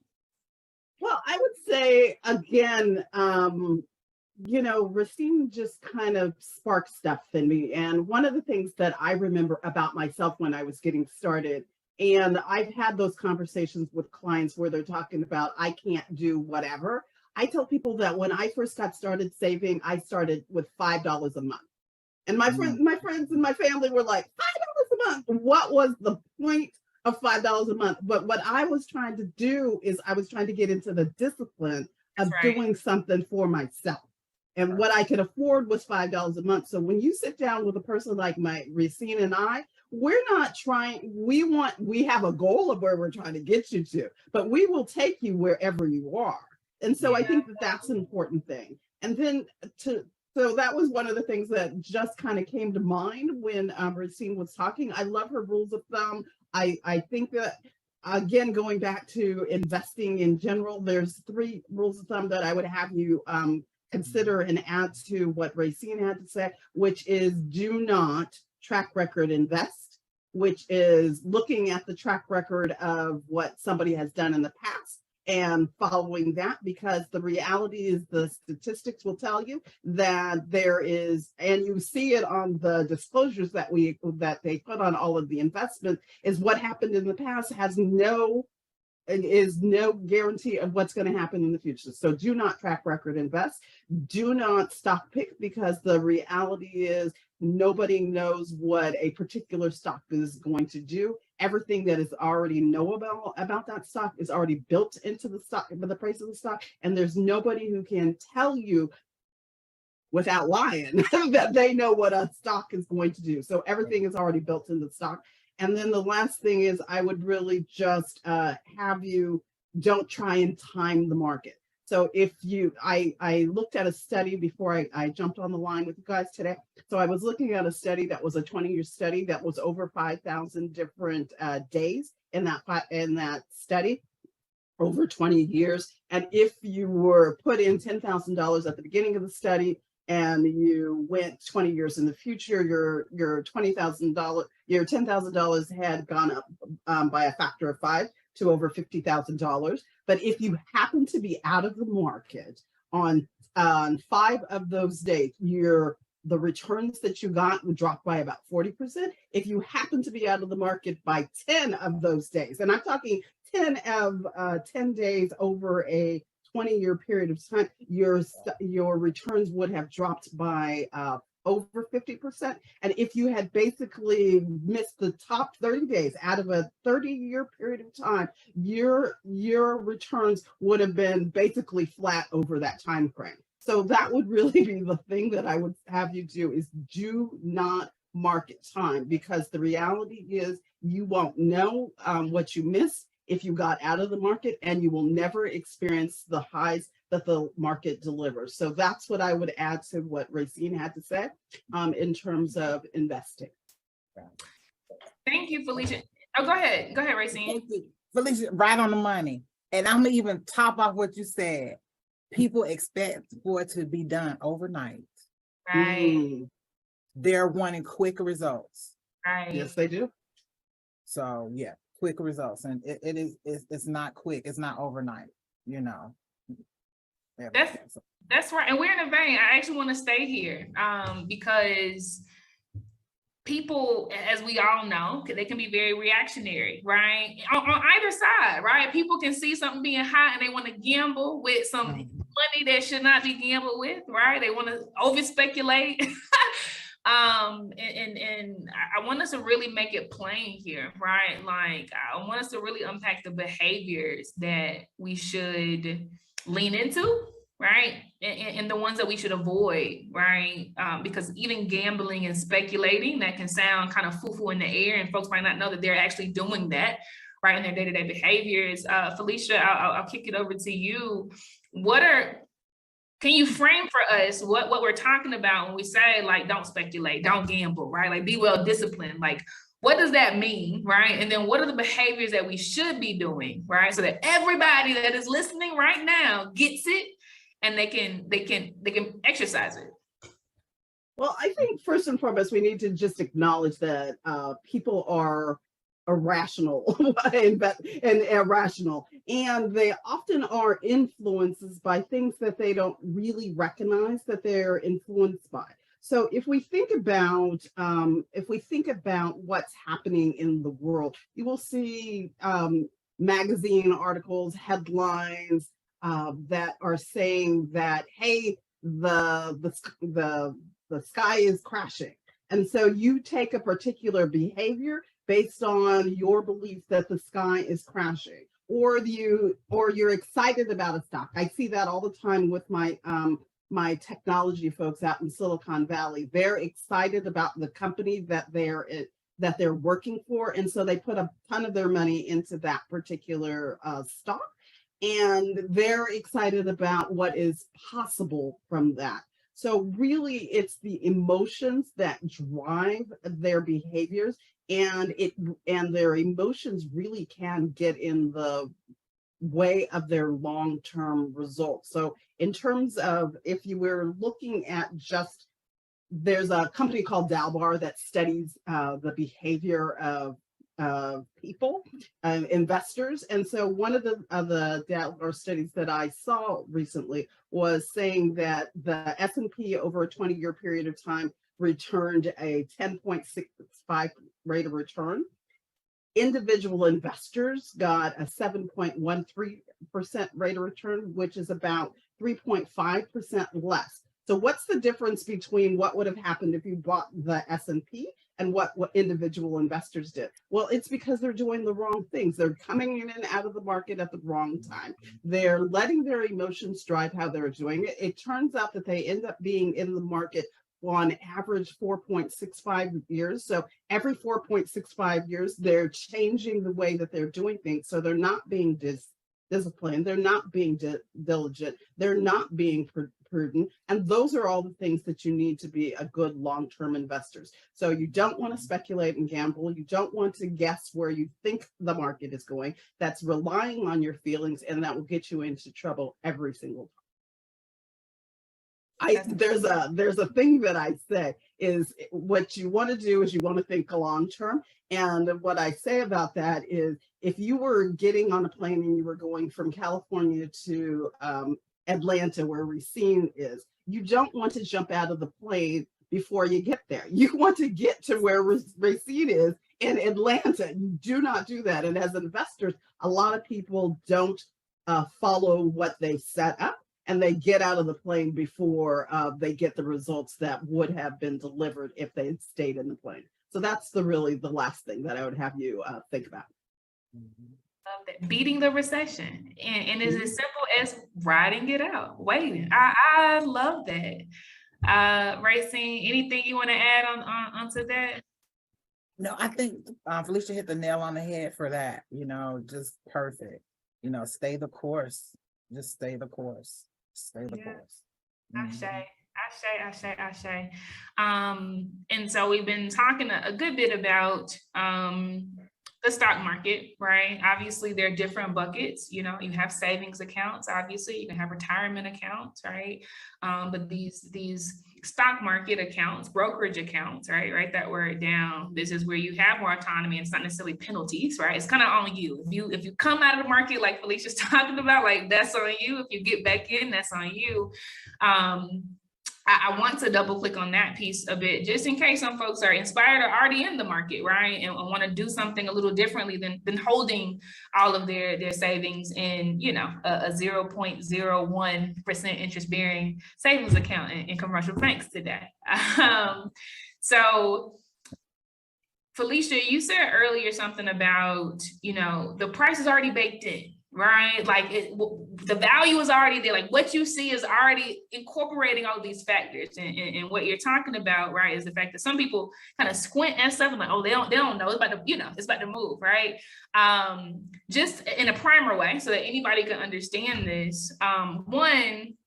Well, I would say again, you know, Racine just kind of sparked stuff in me. And one of the things that I remember about myself when I was getting started, and I've had those conversations with clients where they're talking about, I can't do whatever. I tell people that when I first got started saving, I started with $5 a month. And my friends and my family were like, $5 a month. What was the point of $5 a month? But what I was trying to do is I was trying to get into the discipline That's of right. doing something for myself. And what I could afford was $5 a month. So when you sit down with a person like my Racine and I, we're not trying, we have a goal of where we're trying to get you to, but we will take you wherever you are. And so I think that that's an important thing. And then so that was one of the things that just kind of came to mind when Racine was talking. I love her rules of thumb. I think that, again, going back to investing in general, there's 3 rules of thumb that I would have you consider and add to what Racine had to say, which is do not track record invest, which is looking at the track record of what somebody has done in the past and following that, because the reality is the statistics will tell you that there is, and you see it on the disclosures that they put on all of the investments, is what happened in the past is no guarantee of what's going to happen in the future. So do not track record invest. Do not stock pick, because the reality is nobody knows what a particular stock is going to do. Everything that is already knowable about that stock is already built into the stock, the price of the stock, and there's nobody who can tell you without lying that they know what a stock is going to do. So everything is already built into the stock. And then the last thing is I would really just have you don't try and time the market. So if I looked at a study before I jumped on the line with you guys today. So I was looking at a study that was a 20-year study that was over 5,000 different days in that study over 20 years. And if you were put in $10,000 at the beginning of the study, and you went 20 years in the future, your $10,000 had gone up by a factor of 5 to over $50,000. But if you happen to be out of the market on 5 of those days, the returns that you got would drop by about 40%. If you happen to be out of the market by 10 of those days, and I'm talking 10 days over a 20-year period of time, your returns would have dropped by over 50%. And if you had basically missed the top 30 days out of a 30-year period of time, your returns would have been basically flat over that time frame. So that would really be the thing that I would have you do, is do not market time, because the reality is you won't know what you missed if you got out of the market, and you will never experience the highs that the market delivers. So that's what I would add to what Racine had to say in terms of investing. Thank you, Felicia. Oh, go ahead, Racine. Felicia, right on the money. And I'm gonna even top off what you said. People expect for it to be done overnight. Right. They're wanting quick results. Right. Yes, they do. So yeah, quick results, and it's not quick. It's not overnight. You know. That's right. And we're in a vein. I actually want to stay here because people, as we all know, they can be very reactionary, right? On either side, right? People can see something being hot and they want to gamble with some money that should not be gambled with, right? They want to over speculate. And I want us to really make it plain here, right? Like, I want us to really unpack the behaviors that we should lean into, right? And the ones that we should avoid, right? Because even gambling and speculating, that can sound kind of foo-foo in the air, and folks might not know that they're actually doing that, right, in their day-to-day behaviors. Felicia, I'll kick it over to you. Can you frame for us what we're talking about when we say, like, don't speculate, don't gamble, right? Like, be well disciplined. Like, what does that mean, right? And then what are the behaviors that we should be doing, right? So that everybody that is listening right now gets it and they can exercise it. Well, I think first and foremost, we need to just acknowledge that people are irrational and irrational, and they often are influences by things that they don't really recognize that they're influenced by. So if we think about what's happening in the world, you will see magazine articles, headlines that are saying that, hey, the sky is crashing, and so you take a particular behavior based on your belief that the sky is crashing, or you're excited about a stock. I see that all the time with my technology folks out in Silicon Valley. They're excited about the company that they're working for, and so they put a ton of their money into that particular stock, and they're excited about what is possible from that. So really, it's the emotions that drive their behaviors, and their emotions really can get in the way of their long-term results. So in terms of, if you were looking at just, there's a company called Dalbar that studies the behavior of people, investors. And so one of the Dalbar studies that I saw recently was saying that the S&P over a 20-year period of time returned a 10.65 rate of return. Individual investors got a 7.13% rate of return, which is about 3.5% less. So what's the difference between what would have happened if you bought the S&P and what individual investors did? Well, it's because they're doing the wrong things. They're coming in and out of the market at the wrong time. They're letting their emotions drive how they're doing it. It turns out that they end up being in the market on average 4.65 years. So every 4.65 years, they're changing the way that they're doing things. So they're not being disciplined. They're not being diligent. They're not being prudent. And those are all the things that you need to be a good long-term investors. So you don't want to speculate and gamble. You don't want to guess where you think the market is going. That's relying on your feelings, and that will get you into trouble every single time. There's a thing that I say is, what you want to do is you want to think long term. And what I say about that is, if you were getting on a plane and you were going from California to Atlanta, where Racine is, you don't want to jump out of the plane before you get there. You want to get to where Racine is in Atlanta. You do not do that. And as investors, a lot of people don't follow what they set up, and they get out of the plane before they get the results that would have been delivered if they had stayed in the plane. So that's really the last thing that I would have you think about. Love that. Beating the recession, and it's as simple as riding it out, waiting. I love that. Racine, anything you want to add onto that? No, I think Felicia hit the nail on the head for that. Just perfect. Stay the course. Just stay the course. Stay the course. Ashe. And so we've been talking a good bit about the stock market, right? Obviously, there are different buckets. You have savings accounts, obviously, you can have retirement accounts, right? But these stock market accounts, brokerage accounts, right? Write that word down. This is where you have more autonomy, and it's not necessarily penalties, right? It's kind of on you. If you come out of the market, like Felicia's talking about, like, that's on you. If you get back in, that's on you. I want to double click on that piece a bit, just in case some folks are inspired or already in the market, right? And want to do something a little differently than holding all of their savings in, a 0.01% interest bearing savings account in commercial banks today. So Felicia, you said earlier something about, the price is already baked in, right? Like the value is already there. Like what you see is already incorporating all these factors. And what you're talking about, right, is the fact that some people kind of squint at stuff and like, oh, they don't know. It's about to, it's about to move, right? Just in a primer way so that anybody can understand this. One,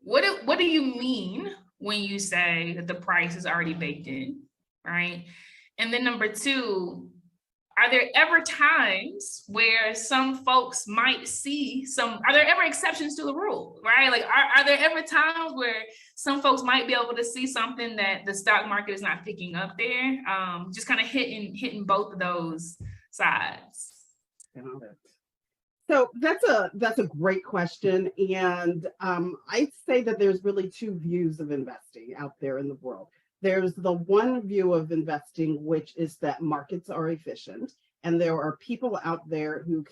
what do you mean when you say that the price is already baked in, right? And then number two, are there ever times where some folks might see are there ever exceptions to the rule, right? Like, are there ever times where some folks might be able to see something that the stock market is not picking up there? Just kind of hitting both of those sides. So that's a great question. And I'd say that there's really two views of investing out there in the world. There's the one view of investing, which is that markets are efficient. And there are people out there who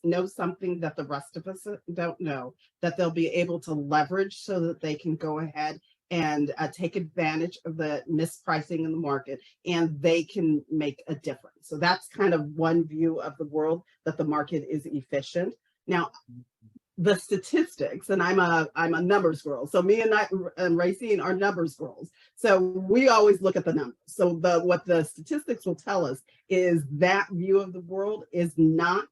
know something that the rest of us don't know, that they'll be able to leverage so that they can go ahead and take advantage of the mispricing in the market, and they can make a difference. So that's kind of one view of the world, that the market is efficient. Now, the statistics, and I'm a numbers girl. So me and Racine are numbers girls. So we always look at the numbers. So what the statistics will tell us is that view of the world is not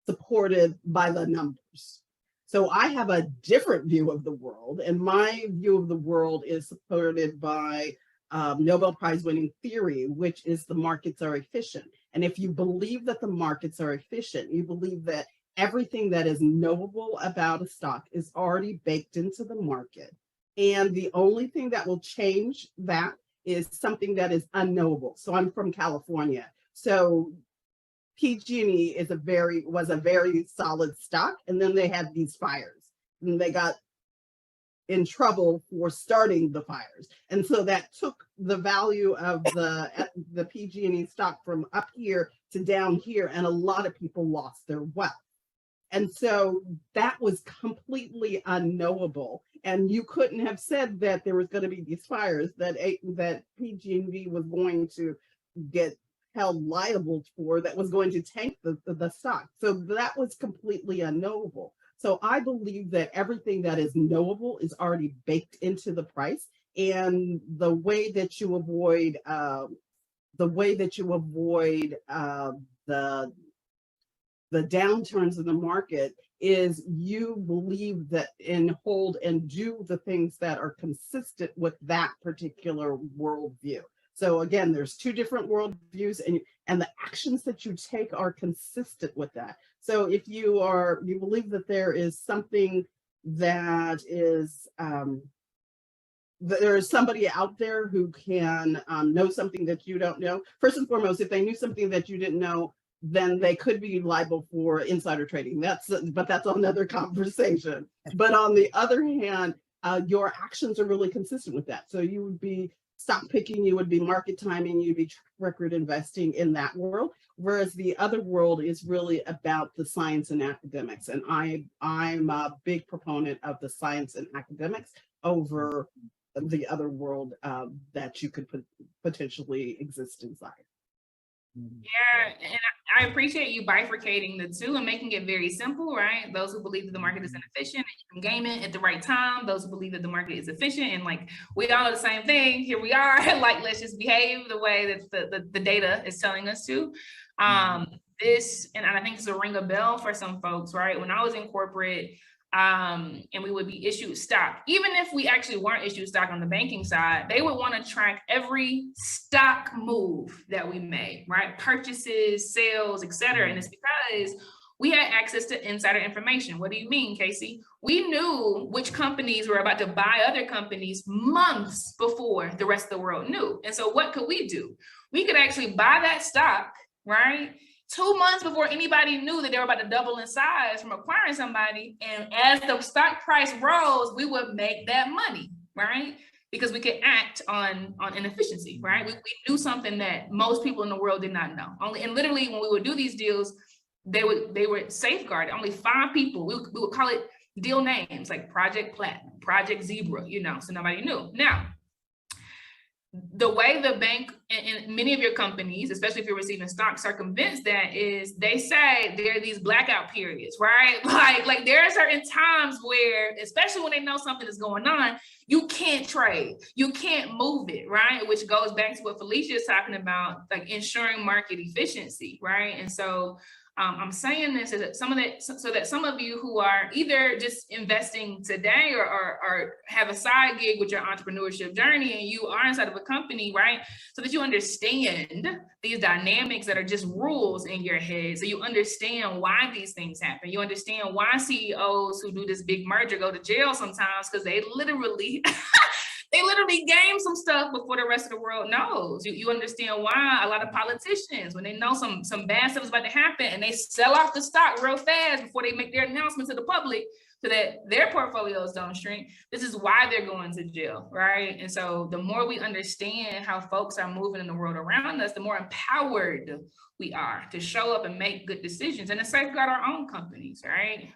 supported by the numbers. So I have a different view of the world, and my view of the world is supported by Nobel Prize winning theory, which is the markets are efficient. And if you believe that the markets are efficient, you believe that everything that is knowable about a stock is already baked into the market. And the only thing that will change that is something that is unknowable. So I'm from California. So PG&E was a very solid stock. And then they had these fires, and they got in trouble for starting the fires. And so that took the value of the PG&E stock from up here to down here. And a lot of people lost their wealth. And so that was completely unknowable. And you couldn't have said that there was going to be these fires that PG&E was going to get held liable for, that was going to tank the stock. So that was completely unknowable. So I believe that everything that is knowable is already baked into the price. And the way that you avoid the downturns in the market is you believe that and hold and do the things that are consistent with that particular worldview. So again, there's two different worldviews, and the actions that you take are consistent with that. So if you believe that there is something that is there is somebody out there who can know something that you don't know. First and foremost, if they knew something that you didn't know, then they could be liable for insider trading. But that's another conversation. But on the other hand, your actions are really consistent with that. So you would be stock picking, you would be market timing, you'd be track record investing in that world. Whereas the other world is really about the science and academics. And I'm a big proponent of the science and academics over the other world that you could potentially exist inside. Yeah, and I appreciate you bifurcating the two and making it very simple, right? Those who believe that the market is inefficient and you can game it at the right time. Those who believe that the market is efficient and like we all are the same thing. Here we are, like let's just behave the way that the data is telling us to. This, and I think it's a ring a bell for some folks, right? When I was in corporate, and we would be issued stock. Even if we actually weren't issued stock on the banking side, they would want to track every stock move that we made, right? Purchases, sales, et cetera. And it's because we had access to insider information. What do you mean, Casey? We knew which companies were about to buy other companies months before the rest of the world knew. And so what could we do? We could actually buy that stock, right? 2 months before anybody knew that they were about to double in size from acquiring somebody. And as the stock price rose, we would make that money, right? Because we could act on inefficiency, right? We knew something that most people in the world did not know. And literally when we would do these deals, they were safeguarded. Only 5 people, we would call it deal names like Project Platinum, Project Zebra, so nobody knew. Now, the way the bank and many of your companies, especially if you're receiving stock, circumvents that is they say there are these blackout periods, right? Like there are certain times where, especially when they know something is going on, you can't trade, you can't move it, right? Which goes back to what Felicia is talking about, like ensuring market efficiency, right? And so I'm saying this is that so that some of you who are either just investing today or have a side gig with your entrepreneurship journey and you are inside of a company, right? So that you understand these dynamics that are just rules in your head. So you understand why these things happen. You understand why CEOs who do this big merger go to jail sometimes, because they literally game some stuff before the rest of the world knows. You understand why a lot of politicians, when they know some bad stuff is about to happen, and they sell off the stock real fast before they make their announcement to the public so that their portfolios don't shrink. This is why they're going to jail, right? And so the more we understand how folks are moving in the world around us, the more empowered we are to show up and make good decisions and to safeguard our own companies, right?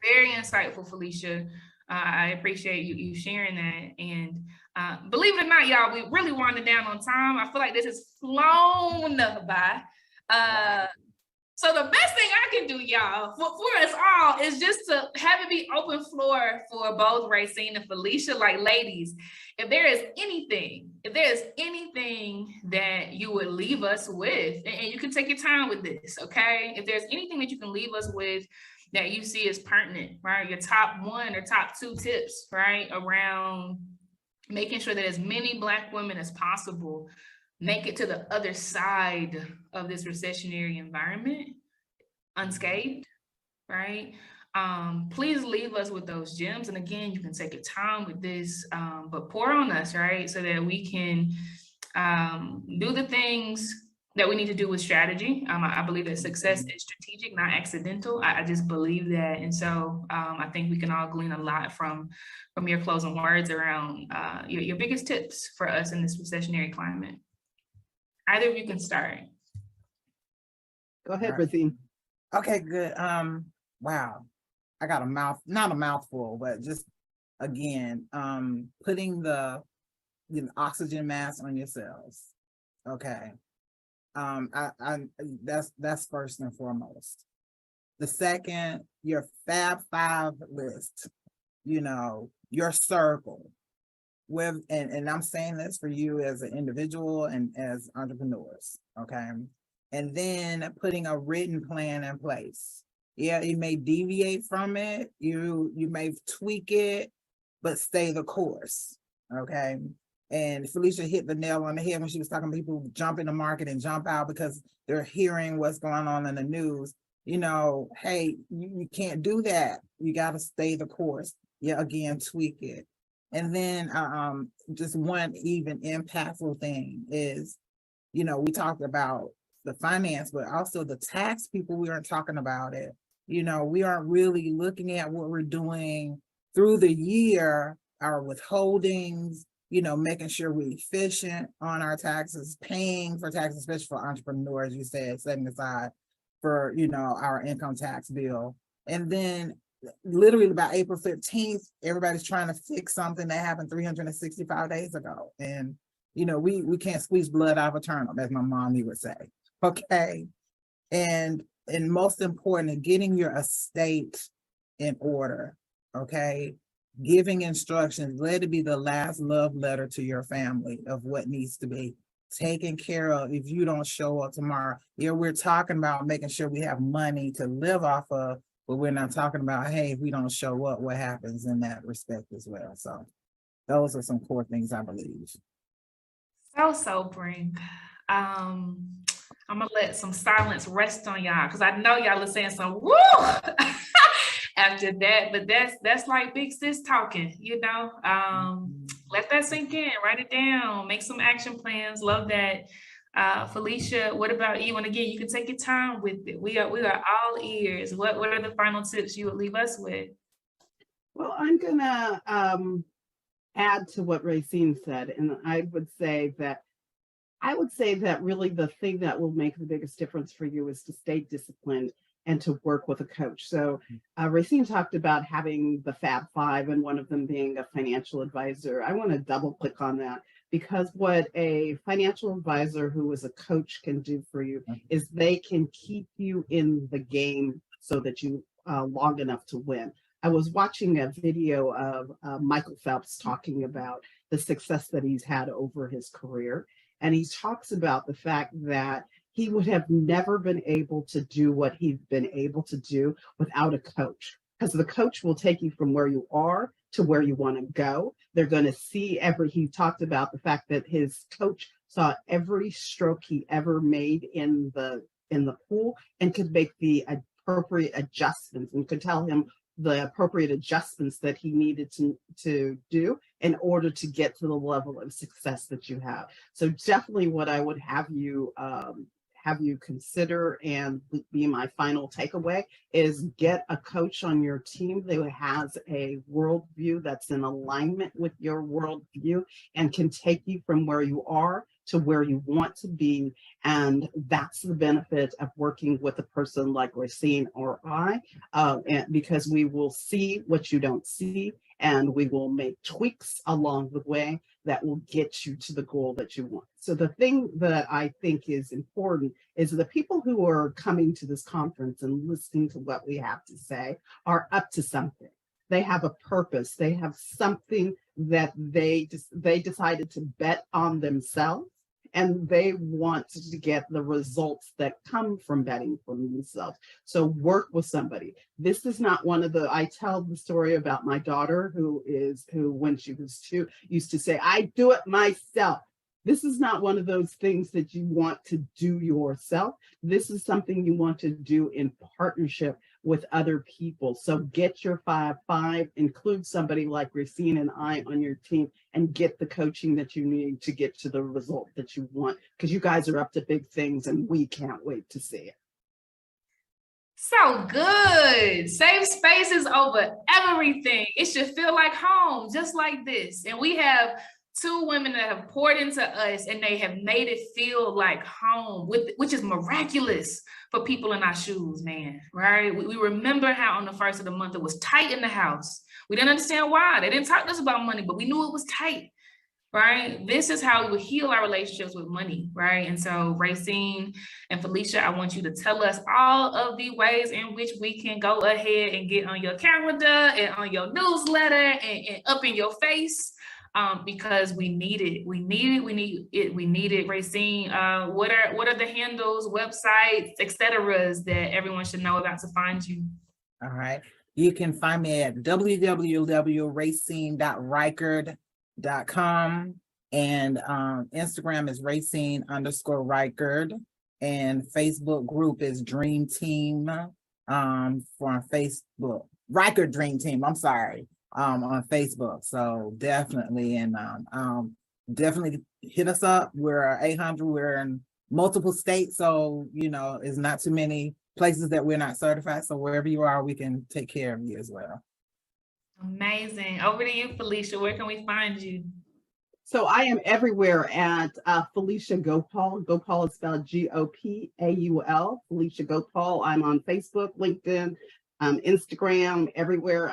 Very insightful, Felicia. I appreciate you sharing that. And believe it or not, y'all, we really winding down on time. I feel like this has flown by. So the best thing I can do, y'all, for us all is just to have it be open floor for both Racine and Felicia. Like, ladies, if there is anything that you would leave us with, and you can take your time with this, okay? If there's anything that you can leave us with that you see as pertinent, right? Your top one or top two tips, right? Around making sure that as many Black women as possible make it to the other side of this recessionary environment unscathed, right? Please leave us with those gems. And again, you can take your time with this, but pour on us, right? So that we can do the things that we need to do with strategy. I believe that success is strategic, not accidental. I just believe that. And so I think we can all glean a lot from your closing words around your biggest tips for us in this recessionary climate. Either of you can start. Go ahead, Racine. Okay, good. Wow. I got not a mouthful, but just again, putting the oxygen mask on yourselves. Okay. That's first and foremost. The second, your Fab Five list, your circle with, and I'm saying this for you as an individual and as entrepreneurs, okay? And then putting a written plan in place. Yeah, you may deviate from it, you may tweak it, but stay the course, okay? And Felicia hit the nail on the head when she was talking about people jump in the market and jump out because they're hearing what's going on in the news. Hey, you can't do that. You got to stay the course. Yeah, again, tweak it. And then just one even impactful thing is, we talked about the finance, but also the tax people, we aren't talking about it. We aren't really looking at what we're doing through the year, our withholdings, making sure we're efficient on our taxes, paying for taxes, especially for entrepreneurs, you said, setting aside for, our income tax bill. And then literally by April 15th, everybody's trying to fix something that happened 365 days ago. And, we can't squeeze blood out of a turnip, as my mom would say, okay? And most important, getting your estate in order, okay? Giving instructions, let it be the last love letter to your family of what needs to be taken care of if you don't show up tomorrow. We're talking about making sure we have money to live off of, but we're not talking about, hey, if we don't show up, what happens in that respect as well. So those are some core things I believe. So sobering. I'm gonna let some silence rest on y'all because I know y'all are saying some woo after that, but that's like big sis talking, let that sink in, write it down, make some action plans. Love that. Felicia, what about you? And again, you can take your time with it. We are all ears. What are the final tips you would leave us with? Well, I'm gonna add to what Racine said, and I would say that really the thing that will make the biggest difference for you is to stay disciplined and to work with a coach. So Racine talked about having the Fab Five and one of them being a financial advisor. I want to double click on that because what a financial advisor who is a coach can do for you is they can keep you in the game so that you long enough to win. I was watching a video of Michael Phelps talking about the success that he's had over his career. And he talks about the fact that he would have never been able to do what he's been able to do without a coach. Because the coach will take you from where you are to where you want to go. They're going to see he talked about the fact that his coach saw every stroke he ever made in the pool and could make the appropriate adjustments and could tell him the appropriate adjustments that he needed to do in order to get to the level of success that you have. So definitely what I would have you consider and be my final takeaway is get a coach on your team that has a worldview that's in alignment with your worldview and can take you from where you are to where you want to be. And that's the benefit of working with a person like Racine or I, and because we will see what you don't see, and we will make tweaks along the way that will get you to the goal that you want. So the thing that I think is important is the people who are coming to this conference and listening to what we have to say are up to something. They have a purpose. They have something that they decided to bet on themselves, and they want to get the results that come from betting for themselves. So work with somebody. This is not one of the, I tell the story about my daughter who when she was 2, used to say, I do it myself. This is not one of those things that you want to do yourself. This is something you want to do in partnership with other people. So get your 5-5, include somebody like Racine and I on your team, and get the coaching that you need to get to the result that you want, because you guys are up to big things and we can't wait to see it. So good. Safe spaces over everything. It should feel like home, just like this. And we have 2 women that have poured into us, and they have made it feel like home, which is miraculous for people in our shoes, man, right? We remember how on the first of the month it was tight in the house. We didn't understand why. They didn't talk to us about money, but we knew it was tight, right? This is how we would heal our relationships with money, right? And so Racine and Felicia, I want you to tell us all of the ways in which we can go ahead and get on your calendar and on your newsletter and up in your face. Because we need it. We need it. Racine, what are the handles, websites, etc. that everyone should know about to find you? All right. You can find me at www.racine.reichard.com, and Instagram is Racine_Reichard, and Facebook group is Dream Team for Facebook. Reichard Dream Team, I'm sorry. On Facebook. So definitely, and definitely hit us up. We're 800, we're in multiple states, so it's not too many places that we're not certified. So wherever you are, we can take care of you as well. Amazing. Over to you, Felicia. Where can we find you? So I am everywhere at Felicia Gopal. Gopal is spelled Gopaul. Felicia Gopal. I'm on Facebook, LinkedIn, Instagram, everywhere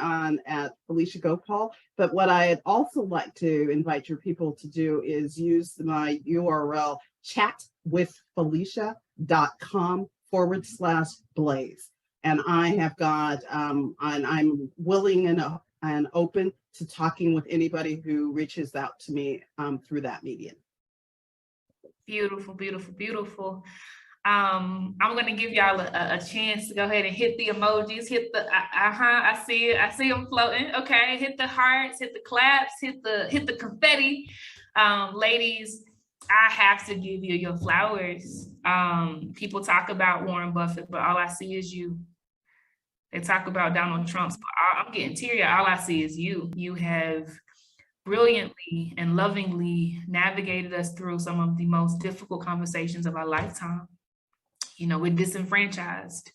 at Felicia Gopal. But what I'd also like to invite your people to do is use my URL chatwithfelicia.com/blaze. And I have got, and I'm willing and open to talking with anybody who reaches out to me through that medium. Beautiful, beautiful, beautiful. I'm going to give y'all a chance to go ahead and hit the emojis, hit the, I see it. I see them floating. Okay. Hit the hearts, hit the claps, hit the confetti. Ladies, I have to give you your flowers. People talk about Warren Buffett, but all I see is you. They talk about Donald Trump, but I'm getting teary. All I see is you. You have brilliantly and lovingly navigated us through some of the most difficult conversations of our lifetime. We're disenfranchised.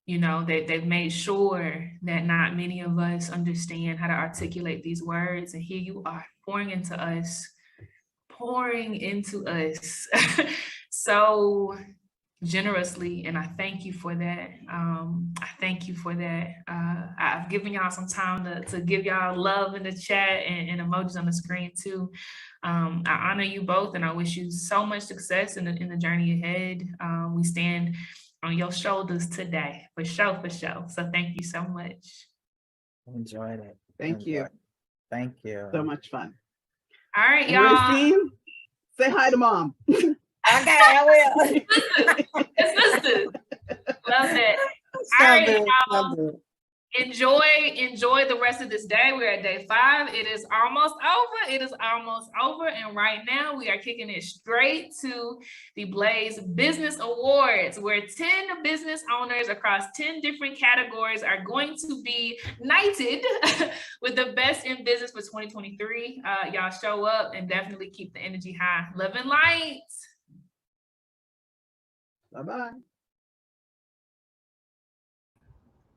They've made sure that not many of us understand how to articulate these words. And here you are pouring into us so generously. And I thank you for that. I've given y'all some time to give y'all love in the chat and emojis on the screen too. I honor you both, and I wish you so much success in the journey ahead. We stand on your shoulders today, for sure. So thank you so much. Enjoyed it. Thank you. Thank you. So much fun. All right, and y'all. Racine, say hi to Mom. Okay, I will. It's sisters. Love that. So All right, good, so y'all. good. Enjoy the rest of this day. We're at day 5. It is almost over. It is almost over. And right now we are kicking it straight to the Blaze Business Awards, where 10 business owners across 10 different categories are going to be knighted with the best in business for 2023. Y'all show up and definitely keep the energy high. Love and light. Bye-bye.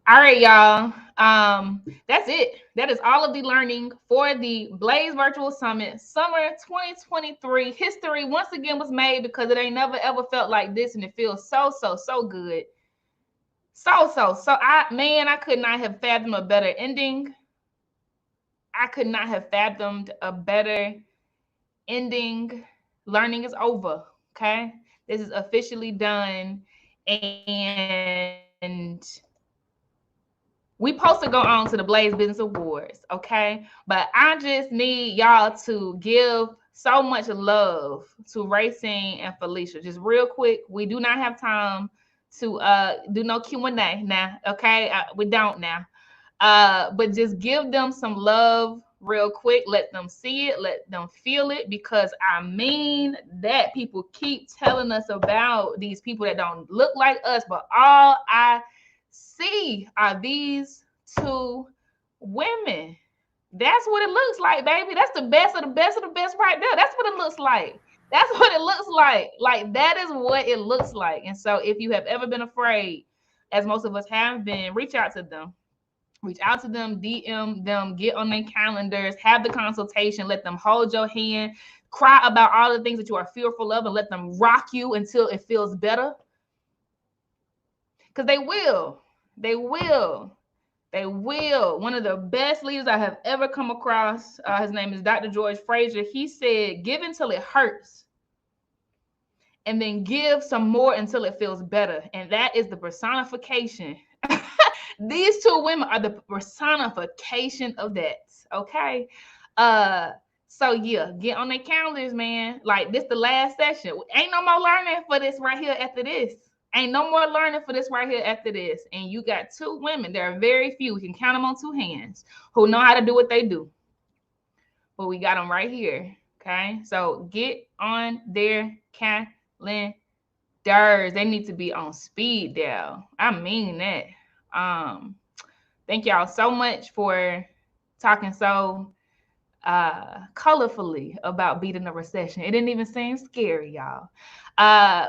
All right, y'all. That's it. That is all of the learning for the Blaze Virtual Summit Summer 2023. History once again was made because it ain't never ever felt like this, and it feels so good. I could not have fathomed a better ending. I could not have fathomed a better ending. Learning is over. Okay, this is officially done, and we supposed to go on to the Blaze Business Awards, okay? But I just need y'all to give so much love to Racine and Felicia. Just real quick, we do not have time to do no Q&A now, okay? We don't now. But just give them some love real quick. Let them see it. Let them feel it, because I mean that people keep telling us about these people that don't look like us, but all I see are these 2 women. That's what it looks like, baby. That's the best of the best of the best right there. That's what it looks like. That's what it looks like. Like, that is what it looks like. And so if you have ever been afraid, as most of us have been, reach out to them. Reach out to them, DM them, get on their calendars, have the consultation, let them hold your hand, cry about all the things that you are fearful of, and let them rock you until it feels better. Because they will. They will. They will. One of the best leaders I have ever come across, his name is Dr. George Frazier. He said, give until it hurts, and then give some more until it feels better. And that is the personification. These 2 women are the personification of that. Okay. So yeah, get on their calendars, man. Like, this the last session. Ain't no more learning for this right here after this. Ain't no more learning for this right here after this. And you got 2 women. There are very few. We can count them on 2 hands who know how to do what they do. But we got them right here. Okay. So get on their calendars. They need to be on speed dial. I mean that. Thank y'all so much for talking so colorfully about beating the recession. It didn't even seem scary, y'all.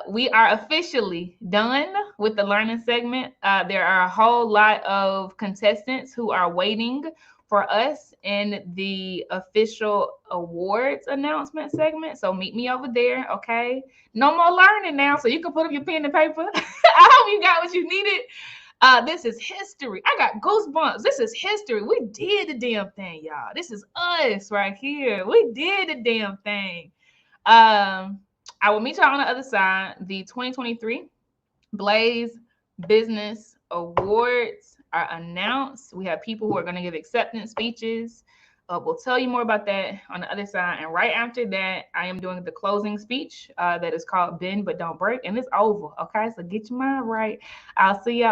We are officially done with the learning segment. There are a whole lot of contestants who are waiting for us in the official awards announcement segment. So meet me over there, okay? No more learning now, so you can put up your pen and paper. I hope you got what you needed. This is history. I got goosebumps. This is history. We did the damn thing, y'all. This is us right here. We did the damn thing. I will meet y'all on the other side. The 2023 Blaze Business Awards are announced. We have people who are going to give acceptance speeches. We'll tell you more about that on the other side. And right after that, I am doing the closing speech that is called Bend But Don't Break. And it's over. Okay, so get your mind right. I'll see y'all